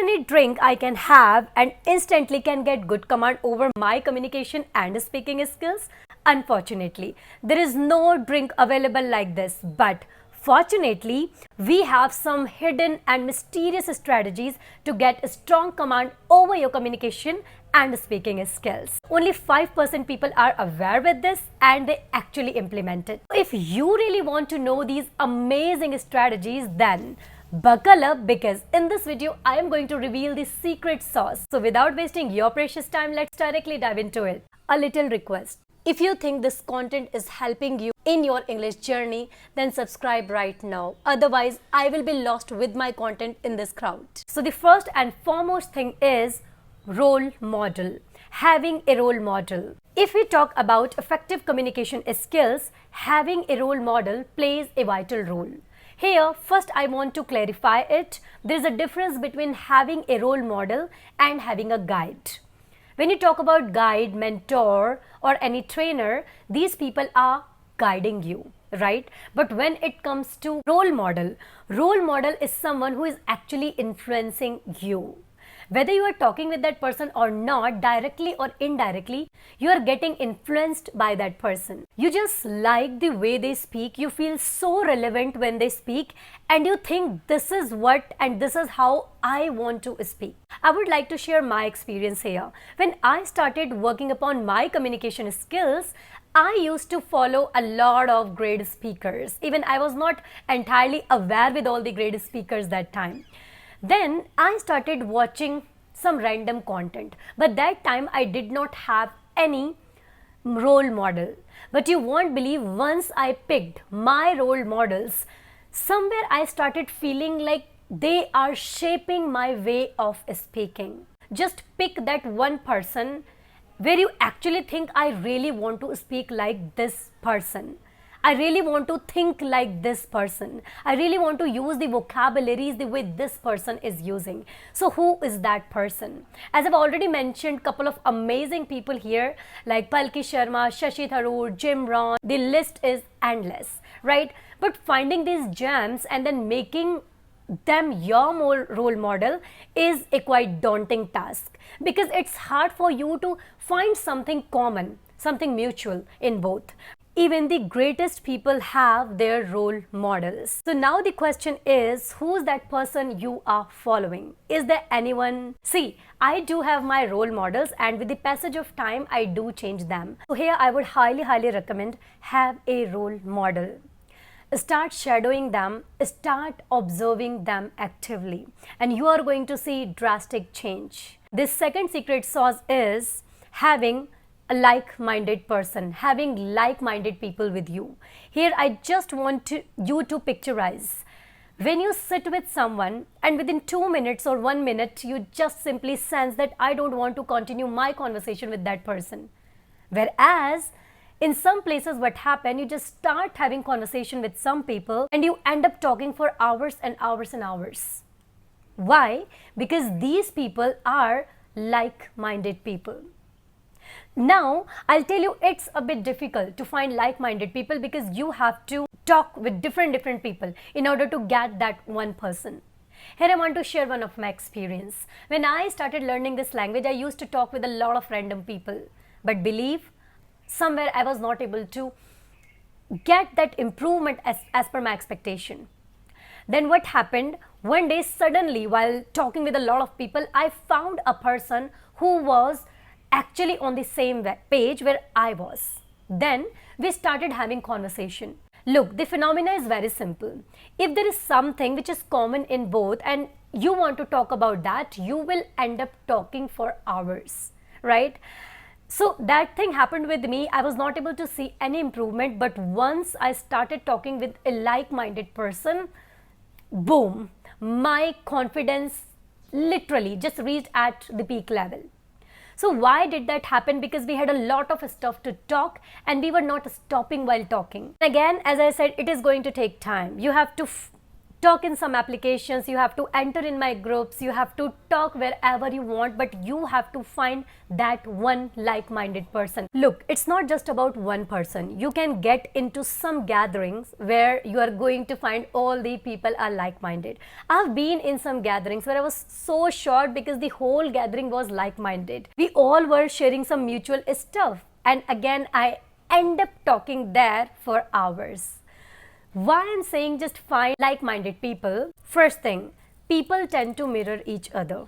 any drink I can have and instantly can get good command over my communication and speaking skills? Unfortunately, there is no drink available like this, but fortunately, we have some hidden and mysterious strategies to get a strong command over your communication and speaking skills. Only 5% people are aware with this and they actually implement it. If you really want to know these amazing strategies, then buckle up, because in this video I am going to reveal the secret sauce. So without wasting your precious time, let's directly dive into it. A little request. If you think this content is helping you in your English journey, then subscribe right now. Otherwise, I will be lost with my content in this crowd. So the first and foremost thing is role model. Having a role model. If we talk about effective communication skills, having a role model plays a vital role. Here, first I want to clarify it. There is a difference between having a role model and having a guide. When you talk about guide, mentor or any trainer, these people are guiding you, right? But when it comes to role model is someone who is actually influencing you. Whether you are talking with that person or not, directly or indirectly, you are getting influenced by that person. You just like the way they speak, you feel so relevant when they speak, and you think this is what and this is how I want to speak. I would like to share my experience here. When I started working upon my communication skills, I used to follow a lot of great speakers. Even I was not entirely aware with all the great speakers that time. Then I started watching some random content, but that time I did not have any role model. But you won't believe, once I picked my role models, somewhere I started feeling like they are shaping my way of speaking. Just pick that one person where you actually think, I really want to speak like this person. I really want to think like this person. I really want to use the vocabularies the way this person is using. So who is that person? As I've already mentioned, couple of amazing people here like Palki Sharma, Shashi Tharoor, Jim Rohn. The list is endless, right? But finding these gems and then making them your role model is a quite daunting task, because it's hard for you to find something common, something mutual in both. Even the greatest people have their role models. So now the question is, who's that person you are following? Is there anyone? See, I do have my role models, and with the passage of time, I do change them. So here I would highly recommend have a role model. Start shadowing them, start observing them actively, and you are going to see drastic change. This second secret sauce is having a like-minded person, having like-minded people with you. Here I just want you to picturize. When you sit with someone and within 2 minutes or 1 minute, you just simply sense that I don't want to continue my conversation with that person. Whereas in some places what happens, you just start having conversation with some people and you end up talking for hours and hours and hours. Why? Because these people are like-minded people. Now, I'll tell you, it's a bit difficult to find like-minded people because you have to talk with different people in order to get that one person. Here I want to share one of my experience. When I started learning this language, I used to talk with a lot of random people. But believe, somewhere I was not able to get that improvement as per my expectation. Then what happened? One day suddenly, while talking with a lot of people, I found a person who was actually on the same page where I was. Then we started having conversation. Look, the phenomena is very simple. If there is something which is common in both and you want to talk about that, you will end up talking for hours, right? So that thing happened with me. I was not able to see any improvement, but once I started talking with a like-minded person, boom, my confidence literally just reached at the peak level. So why did that happen? Because we had a lot of stuff to talk and we were not stopping while talking. Again, as I said, it is going to take time. You have to talk in some applications, you have to enter in my groups, you have to talk wherever you want, but you have to find that one like-minded person. Look, it's not just about one person. You can get into some gatherings where you are going to find all the people are like-minded. I've been in some gatherings where I was so shocked because the whole gathering was like-minded. We all were sharing some mutual stuff, and again I end up talking there for hours. Why I'm saying just find like-minded people? First thing, people tend to mirror each other.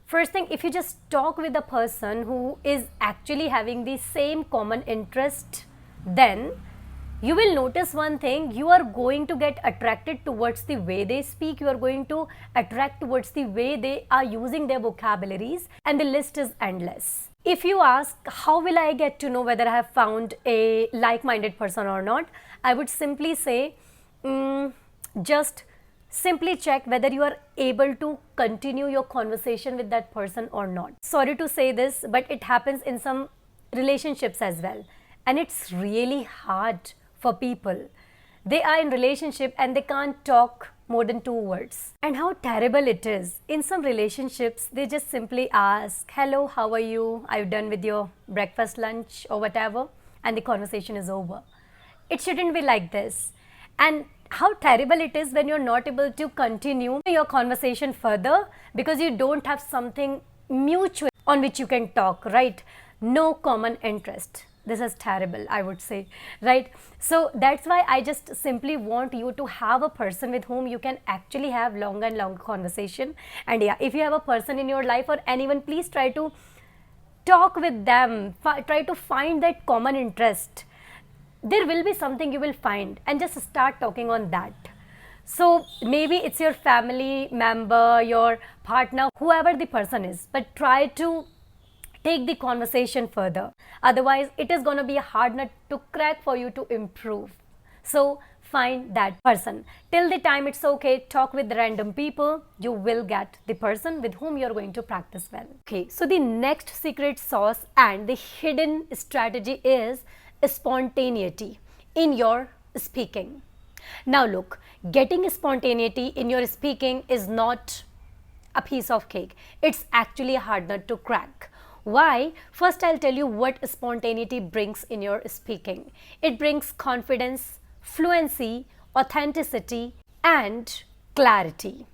First thing, if you just talk with a person who is actually having the same common interest, then you will notice one thing: you are going to get attracted towards the way they speak, you are going to attract towards the way they are using their vocabularies, and the list is endless. If you ask, how will I get to know whether I have found a like-minded person or not? I would simply say, just simply check whether you are able to continue your conversation with that person or not. Sorry to say this, but it happens in some relationships as well. And it's really hard for people. They are in relationship and they can't talk more than 2 words. And how terrible it is. In some relationships, they just simply ask, hello, how are you? Are you done with your breakfast, lunch or whatever? And the conversation is over. It shouldn't be like this. And how terrible it is when you're not able to continue your conversation further because you don't have something mutual on which you can talk, right? No common interest. This is terrible, I would say, right? So that's why I just simply want you to have a person with whom you can actually have long and long conversation. And yeah, if you have a person in your life or anyone, please try to talk with them, try to find that common interest. There will be something you will find, and just start talking on that. So maybe it's your family member, your partner, whoever the person is, but try to take the conversation further. Otherwise, it is going to be a hard nut to crack for you to improve. So find that person. Till the time it's okay, talk with random people, you will get the person with whom you're going to practice well. Okay, so the next secret sauce and the hidden strategy is spontaneity in your speaking. Now look, getting spontaneity in your speaking is not a piece of cake. It's actually a hard nut to crack. Why? First, I'll tell you what spontaneity brings in your speaking. It brings confidence, fluency, authenticity, and clarity.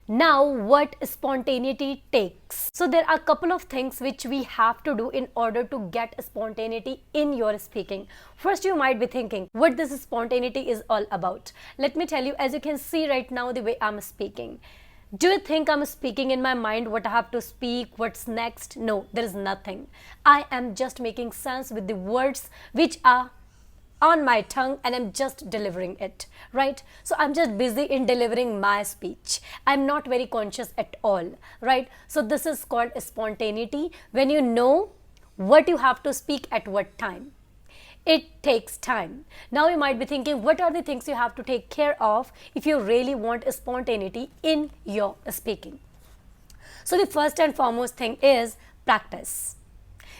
Now, what spontaneity takes? So there are a couple of things which we have to do in order to get spontaneity in your speaking. First, you might be thinking what this spontaneity is all about. Let me tell you, as you can see right now, the way I'm speaking. Do you think I'm speaking in my mind what I have to speak, what's next? No, there is nothing. I am just making sense with the words which are on my tongue and I'm just delivering it, right? So I'm just busy in delivering my speech. I'm not very conscious at all, right? So this is called spontaneity, when you know what you have to speak at what time. It takes time. Now you might be thinking, what are the things you have to take care of if you really want spontaneity in your speaking? So the first and foremost thing is practice.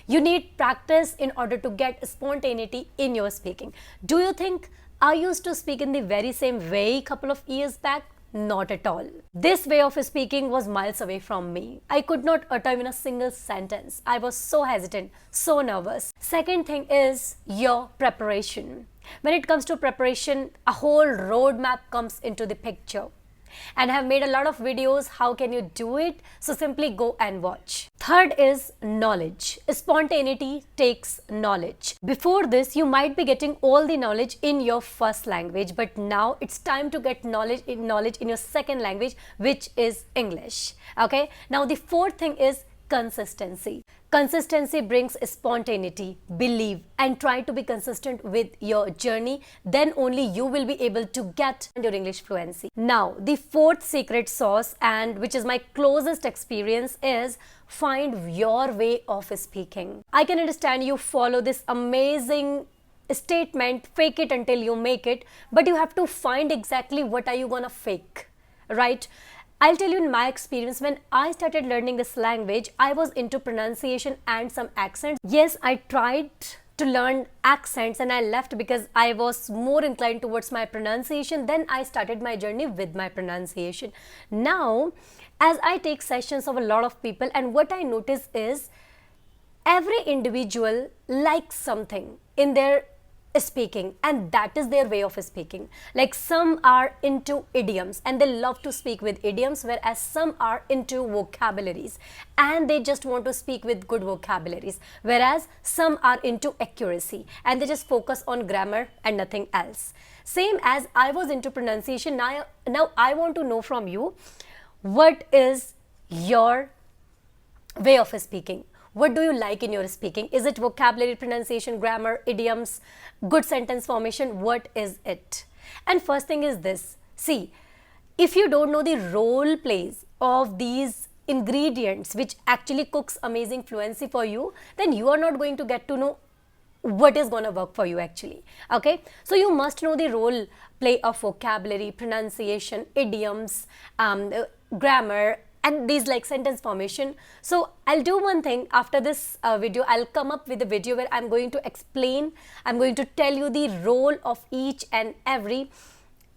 You need practice in order to get spontaneity in your speaking. Do you think I used to speak in the very same way a couple of years back? Not at all. This way of speaking was miles away from me. I could not utter even a single sentence. I was so hesitant, so nervous. Second thing is your preparation. When it comes to preparation, a whole roadmap comes into the picture. And I have made a lot of videos, how can you do it? So simply go and watch. Third is knowledge. Spontaneity takes knowledge. Before this, you might be getting all the knowledge in your first language, but now it's time to get knowledge in your second language, which is English. Okay. Now the fourth thing is consistency. Consistency brings spontaneity. Believe and try to be consistent with your journey. Then only you will be able to get your English fluency. Now, the fourth secret sauce, and which is my closest experience, is find your way of speaking. I can understand you follow this amazing statement, fake it until you make it, but you have to find exactly what are you gonna fake, right? I'll tell you in my experience, when I started learning this language, I was into pronunciation and some accents. Yes, I tried to learn accents, and I left because I was more inclined towards my pronunciation. Then I started my journey with my pronunciation. Now, as I take sessions of a lot of people, and what I notice is every individual likes something in their speaking, and that is their way of speaking. Like some are into idioms and they love to speak with idioms, whereas some are into vocabularies and they just want to speak with good vocabularies, whereas some are into accuracy and they just focus on grammar and nothing else. Same as I was into pronunciation. Now I want to know from you, what is your way of speaking? What do you like in your speaking? Is it vocabulary, pronunciation, grammar, idioms, good sentence formation? What is it? And first thing is this. See, if you don't know the role plays of these ingredients which actually cooks amazing fluency for you, then you are not going to get to know what is going to work for you actually. Okay, so you must know the role play of vocabulary, pronunciation, idioms, grammar, and these like sentence formation. So I'll do one thing after this video. I'll come up with a video where I'm going to explain, I'm going to tell you the role of each and every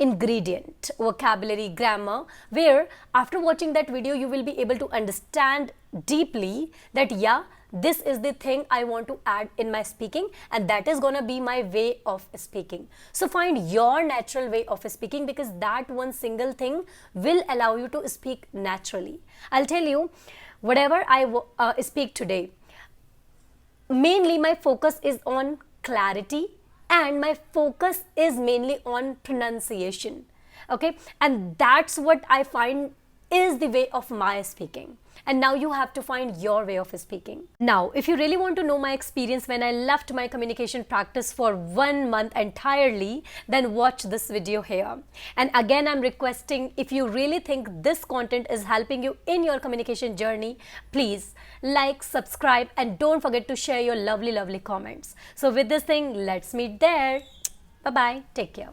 ingredient, vocabulary, grammar, where after watching that video you will be able to understand deeply that yeah, this is the thing I want to add in my speaking, and that is gonna be my way of speaking. So find your natural way of speaking, because that one single thing will allow you to speak naturally. I'll tell you, whatever I speak today, mainly my focus is on clarity and my focus is mainly on pronunciation. Okay, and that's what I find is the way of my speaking. And now you have to find your way of speaking. Now, if you really want to know my experience when I left my communication practice for 1 month entirely, then watch this video here. And again, I'm requesting, if you really think this content is helping you in your communication journey, please like, subscribe, and don't forget to share your lovely, lovely comments. So with this thing, let's meet there. Bye-bye. Take care.